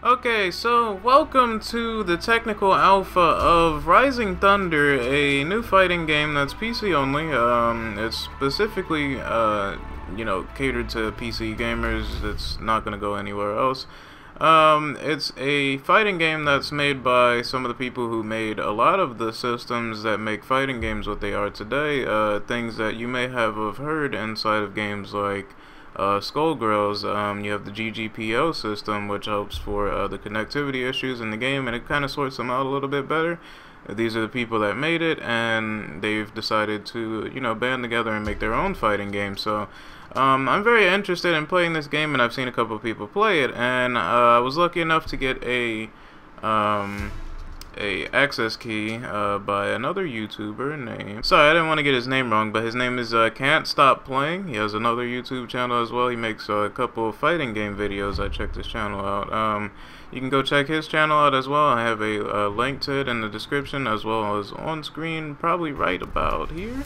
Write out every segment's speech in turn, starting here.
Okay, so welcome to the technical alpha of Rising Thunder, a new fighting game that's PC only. It's specifically, catered to PC gamers. It's not gonna go anywhere else. It's a fighting game that's made by some of the people who made a lot of the systems that make fighting games what they are today. Things that you may have heard inside of games like Skullgirls. You have the GGPO system, which helps for the connectivity issues in the game, and it kind of sorts them out a little bit better. These are the people that made it, and they've decided to, band together and make their own fighting game. So, I'm very interested in playing this game, and I've seen a couple of people play it, and I was lucky enough to get a access key by another YouTuber named... Sorry, I didn't want to get his name wrong, but his name is Can't Stop Playing. He has another YouTube channel as well. He makes a couple of fighting game videos. I checked his channel out. You can go check his channel out as well. I have a link to it in the description as well as on screen, probably right about here.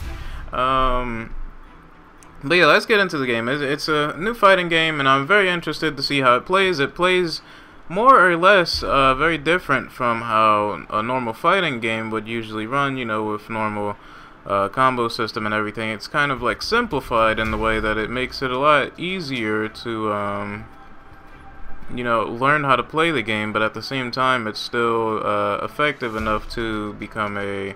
But yeah, let's get into the game. It's a new fighting game, and I'm very interested to see how it plays. It plays more or less very different from how a normal fighting game would usually run, with normal combo system and everything. It's kind of like simplified in the way that it makes it a lot easier to learn how to play the game, but at the same time it's still effective enough to become a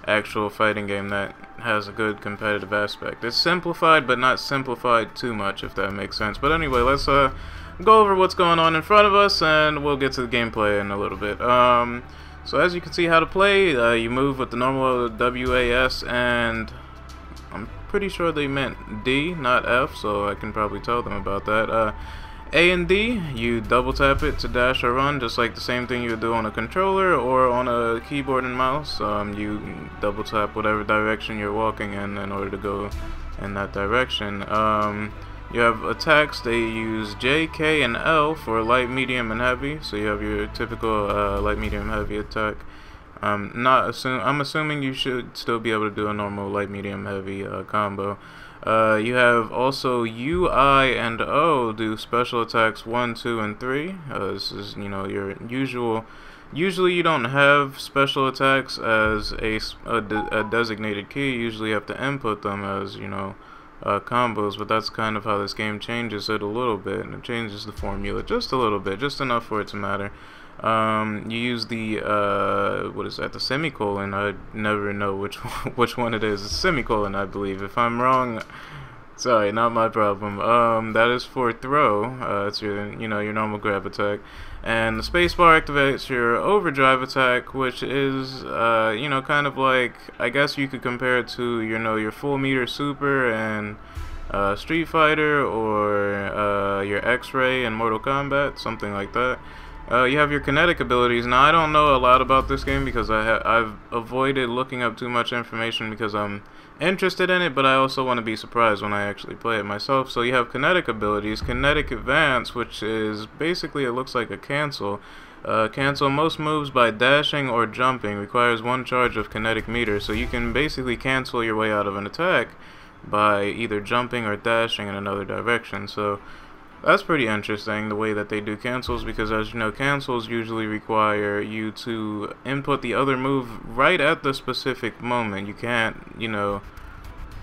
actual fighting game that has a good competitive aspect. It's simplified, but not simplified too much, if that makes sense. But anyway, let's go over what's going on in front of us, and we'll get to the gameplay in a little bit. So as you can see how to play, you move with the normal WAS, and I'm pretty sure they meant D, not F, so I can probably tell them about that. A and D, you double tap it to dash or run, just like the same thing you would do on a controller or on a keyboard and mouse. You double tap whatever direction you're walking in order to go in that direction. You have attacks. They use J, K, and L for light, medium, and heavy. So you have your typical light, medium, heavy attack. I'm assuming you should still be able to do a normal light, medium, heavy combo. You have also U, I, and O do special attacks 1, 2, and 3. This is, your usual. Usually you don't have special attacks as a designated key. You usually have to input them as, combos, but that's kind of how this game changes it a little bit, and it changes the formula just a little bit, just enough for it to matter. You use the what is that, the semicolon. I never know which one it is. It's semicolon, I believe. If I'm wrong, sorry, not my problem. That is for throw. It's your your normal grab attack, and the spacebar activates your overdrive attack, which is kind of like, I guess you could compare it to your full meter super and Street Fighter, or your X-Ray in Mortal Kombat, something like that. You have your kinetic abilities. Now, I don't know a lot about this game because I've avoided looking up too much information because I'm interested in it, but I also want to be surprised when I actually play it myself. So you have kinetic abilities. Kinetic Advance, which is basically, it looks like a cancel. Cancel most moves by dashing or jumping. Requires 1 charge of kinetic meter. So you can basically cancel your way out of an attack by either jumping or dashing in another direction. So that's pretty interesting, the way that they do cancels, because as you know, cancels usually require you to input the other move right at the specific moment. You can't,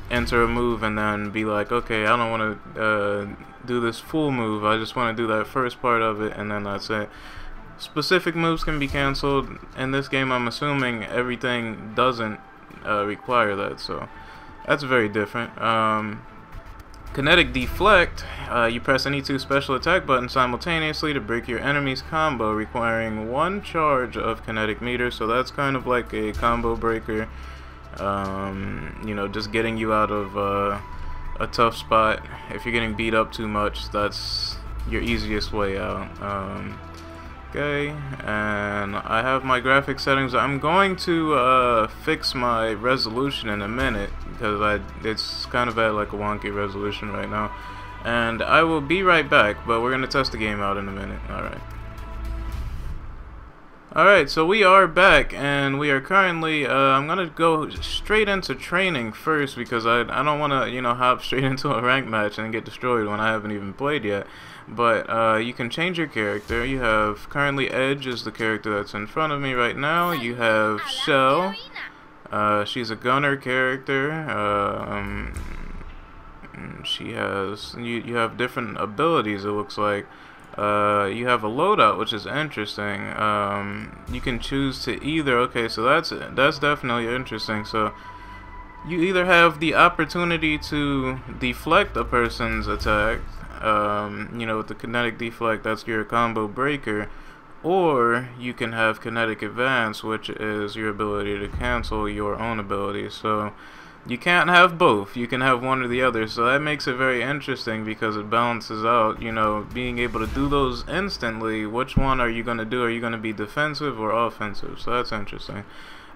enter a move and then be like, okay, I don't want to do this full move, I just want to do that first part of it, and then that's it. Specific moves can be canceled. In this game, I'm assuming everything doesn't require that, so that's very different. Kinetic Deflect, you press any 2 special attack buttons simultaneously to break your enemy's combo, requiring 1 charge of kinetic meter. So that's kind of like a combo breaker, just getting you out of a tough spot. If you're getting beat up too much, that's your easiest way out. Okay, and I have my graphics settings. I'm going to fix my resolution in a minute because it's kind of at like a wonky resolution right now, and I will be right back, but we're gonna test the game out in a minute. Alright. Alright, so we are back, and we are currently, I'm gonna go straight into training first, because I don't want to, you know, hop straight into a rank match and get destroyed when I haven't even played yet. But, you can change your character. You have, currently Edge is the character that's in front of me right now. You have Shell. She's a gunner character. She has, you have different abilities, it looks like. You have a loadout, which is interesting. You can choose to either, okay, so that's definitely interesting. So you either have the opportunity to deflect a person's attack, you know, with the kinetic deflect, that's your combo breaker, or you can have kinetic advance, which is your ability to cancel your own abilities. So you can't have both. You can have one or the other. So that makes it very interesting because it balances out, you know, being able to do those instantly. Which one are you going to do? Are you going to be defensive or offensive? So that's interesting.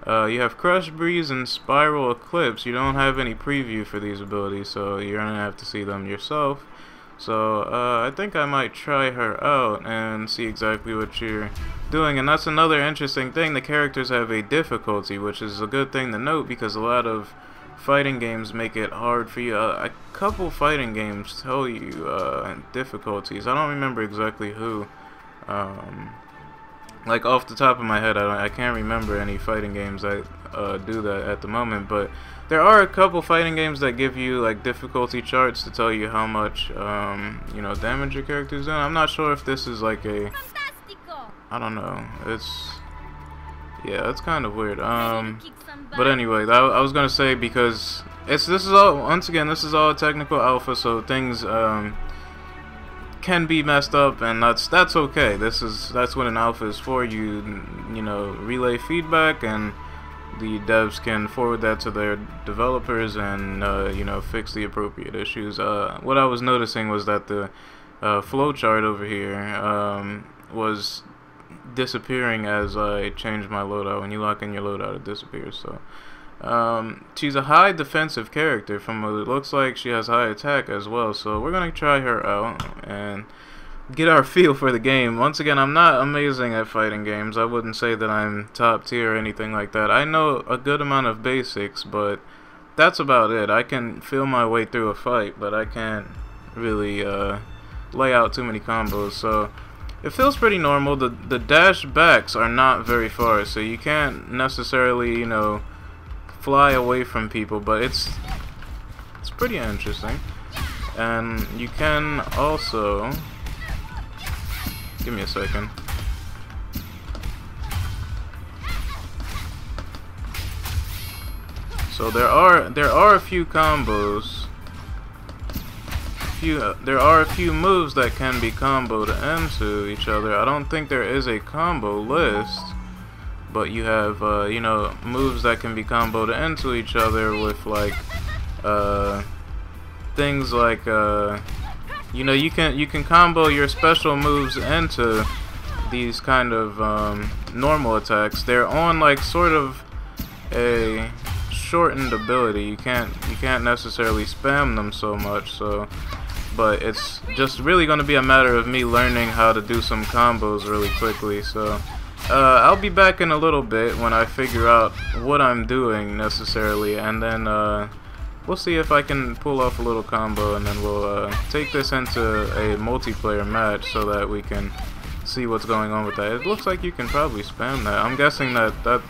You have Crush Breeze and Spiral Eclipse. You don't have any preview for these abilities, so you're going to have to see them yourself. So I think I might try her out and see exactly what you're doing. And that's another interesting thing. The characters have a difficulty, which is a good thing to note because a lot of fighting games make it hard for you. A couple fighting games tell you difficulties. I don't remember exactly who. Like off the top of my head, I can't remember any fighting games that do that at the moment. But there are a couple fighting games that give you like difficulty charts to tell you how much you know, damage your character's doing. I'm not sure if this is like a, I don't know. Yeah, it's kind of weird. But anyway, I was gonna say, because this is all, once again, this is all technical alpha, so things can be messed up, and that's okay. That's what an alpha is for. You know, relay feedback, and the devs can forward that to their developers and you know, fix the appropriate issues. What I was noticing was that the flowchart over here was disappearing as I changed my loadout. When you lock in your loadout, it disappears. So she's a high defensive character. From what it looks like, she has high attack as well. So we're gonna try her out and get our feel for the game. Once again, I'm not amazing at fighting games. I wouldn't say that I'm top tier or anything like that. I know a good amount of basics, but that's about it. I can feel my way through a fight, but I can't really lay out too many combos. So it feels pretty normal. The dash backs are not very far, so you can't necessarily, you know, fly away from people, but it's pretty interesting. And you can also, give me a second. So there are a few combos. There are a few moves that can be comboed into each other. I don't think there is a combo list, but you have you know, moves that can be comboed into each other with like things like you know, you can combo your special moves into these kind of normal attacks. They're on like sort of a shortened ability. You can't necessarily spam them so much. So, but it's just really going to be a matter of me learning how to do some combos really quickly. So I'll be back in a little bit when I figure out what I'm doing necessarily, and then we'll see if I can pull off a little combo, and then we'll take this into a multiplayer match so that we can see what's going on with that. It looks like you can probably spam that. I'm guessing that that's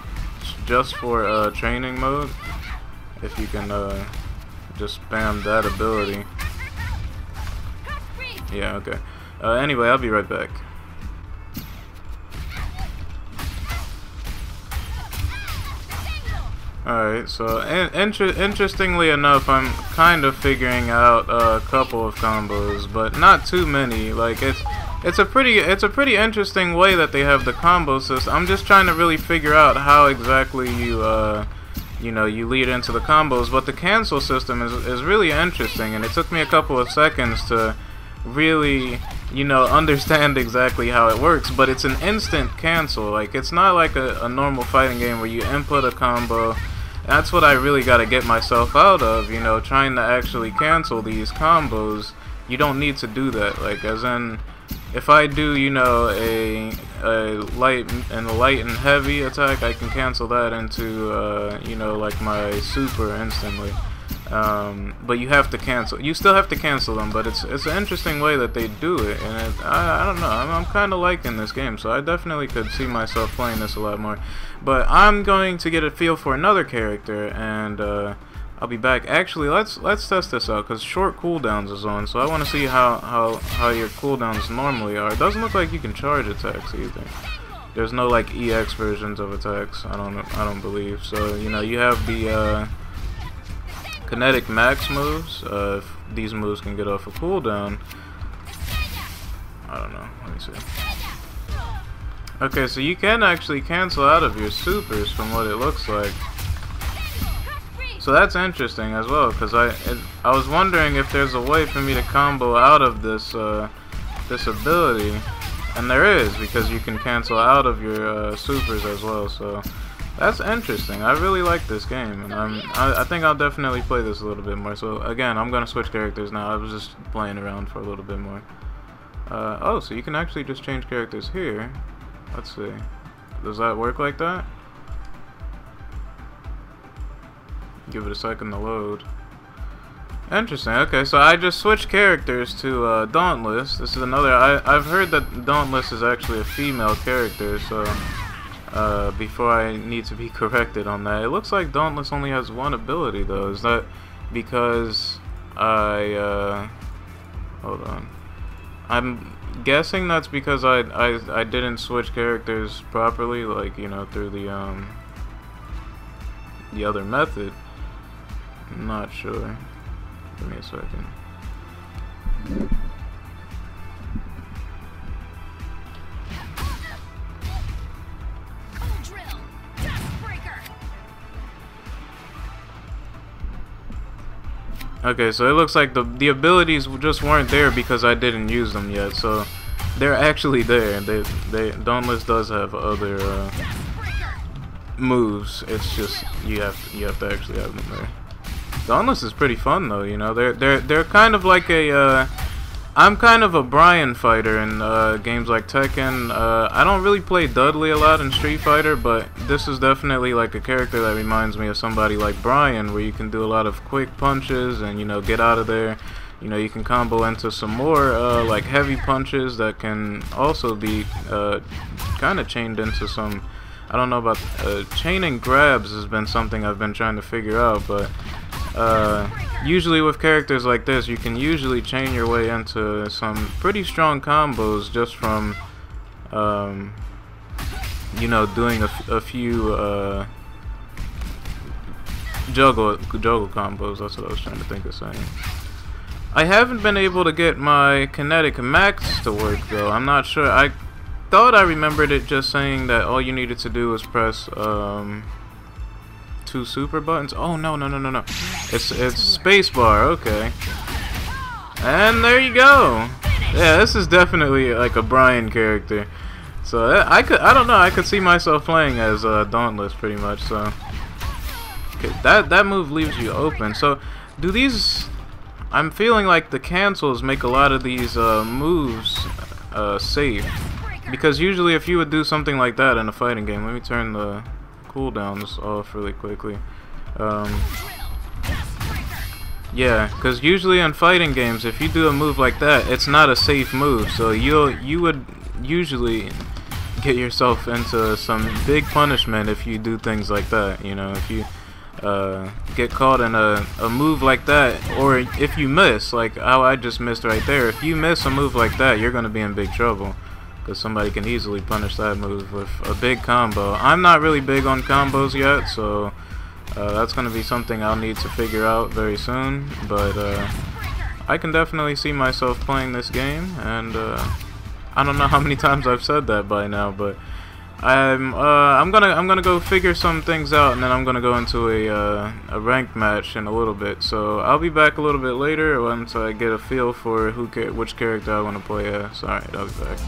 just for training mode, if you can just spam that ability. Yeah, okay. Anyway, I'll be right back. Alright, so interestingly enough, I'm kind of figuring out a couple of combos, but not too many. Like it's a pretty interesting way that they have the combo system. I'm just trying to really figure out how exactly you you know, you lead into the combos, but the cancel system is really interesting, and it took me a couple of seconds to really, you know, understand exactly how it works. But it's an instant cancel. Like, it's not like a normal fighting game where you input a combo. That's what I really got to get myself out of, you know, trying to actually cancel these combos. You don't need to do that. Like, as in, if I do, you know, a light and heavy attack, I can cancel that into, you know, like my super instantly. But you have to cancel. You still have to cancel them, but it's an interesting way that they do it, and I don't know. I'm kind of liking this game, so I definitely could see myself playing this a lot more. But I'm going to get a feel for another character, and I'll be back. Actually, let's test this out, because short cooldowns is on, so I want to see how your cooldowns normally are. It doesn't look like you can charge attacks either. There's no like EX versions of attacks. I don't believe. So you know, you have the kinetic max moves. If these moves can get off a cooldown. I don't know. Let me see. Okay, so you can actually cancel out of your supers from what it looks like. So that's interesting as well, because I was wondering if there's a way for me to combo out of this this ability, and there is, because you can cancel out of your supers as well. So that's interesting. I really like this game, and I think I'll definitely play this a little bit more. So again, I'm gonna switch characters now. I was just playing around for a little bit more. Oh, so you can actually just change characters here. Let's see. Does that work like that? Give it a second to load. Interesting. Okay, so I just switched characters to Dauntless. This is another. I've heard that Dauntless is actually a female character, so before I need to be corrected on that. It looks like Dauntless only has one ability though. Is that because hold on. I'm guessing that's because I didn't switch characters properly, like, you know, through the other method. I'm not sure. Give me a second. Okay, so it looks like the abilities just weren't there because I didn't use them yet. So they're actually there. Dauntless does have other moves. It's just you have to actually have them there. Dauntless is pretty fun though, you know. They're kind of like a I'm kind of a Brian fighter in games like Tekken. I don't really play Dudley a lot in Street Fighter, but this is definitely like a character that reminds me of somebody like Brian, where you can do a lot of quick punches and, you know, get out of there. You know, you can combo into some more like heavy punches that can also be kind of chained into some. I don't know about chaining grabs has been something I've been trying to figure out, but usually with characters like this, you can usually chain your way into some pretty strong combos just from, you know, doing a few juggle combos. That's what I was trying to think of saying. I haven't been able to get my kinetic max to work though. I'm not sure. I thought I remembered it just saying that all you needed to do was press 2 super buttons. Oh no. It's spacebar. Okay. And there you go. Yeah, this is definitely like a Brian character. So I don't know. I could see myself playing as Dauntless pretty much. So okay, that move leaves you open. So do these? I'm feeling like the cancels make a lot of these moves safe. Because usually if you would do something like that in a fighting game, let me turn the cooldowns off really quickly. Yeah, because usually in fighting games, if you do a move like that, it's not a safe move. So you would usually get yourself into some big punishment if you do things like that. You know, if you get caught in a move like that, or if you miss, like how I just missed right there. If you miss a move like that, you're gonna be in big trouble. Because somebody can easily punish that move with a big combo. I'm not really big on combos yet, so that's going to be something I'll need to figure out very soon. But I can definitely see myself playing this game, and I don't know how many times I've said that by now, but I'm gonna go figure some things out, and then I'm gonna go into a ranked match in a little bit. So I'll be back a little bit later once I get a feel for which character I want to play as. Alright, I'll be back.